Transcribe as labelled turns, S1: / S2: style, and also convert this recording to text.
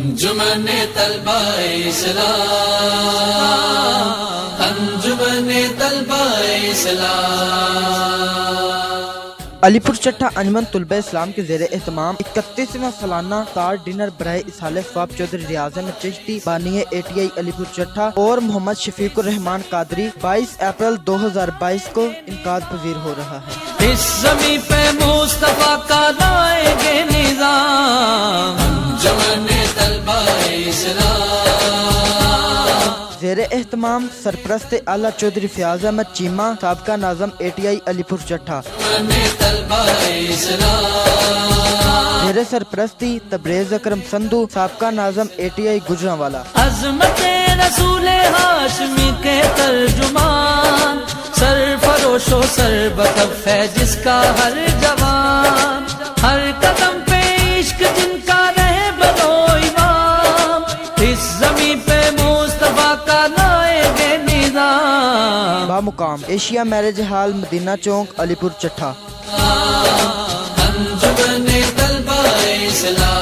S1: انجمن طلبہ اسلام، انجمن طلبہ اسلام۔
S2: علی پور چٹھا انجمن طلبہ اسلام کے زیر اہتمام 31واں سالانہ تار ڈنر برائے اصالہ ثواب چودھری ریاض احمد چشتی بانی ATI علی پور چٹھا اور محمد شفیق الرحمان قادری 22 اپریل 2022 کو انعقاد پذیر ہو رہا ہے۔
S1: اس زمین پہ مصطفیٰ کا لائیں گے نظام، انجمن طلبہ اسلام۔
S2: زیر اہتمام سرپرست اعلیٰ چودھری فیاض احمد چیمہ سابقہ ناظم ATI علی پور چٹھا، زیر سرپرستی تبریز اکرم سندھو سابقہ ناظم ATI گجرانوالا۔
S1: عظمت رسول ہاشمی کے ترجمان، سرفروش و سربکف ہے جس کا ہر جوان، ہر قدم پہ عشق جن کا رہے بلو امام، اس زمین پہ مصطفیٰ کا لائیں گے نظام۔
S2: بامقام ایشیا میرج ہال مدینہ چوک علی پور چٹھا۔
S1: انجمن طلبہ اسلام۔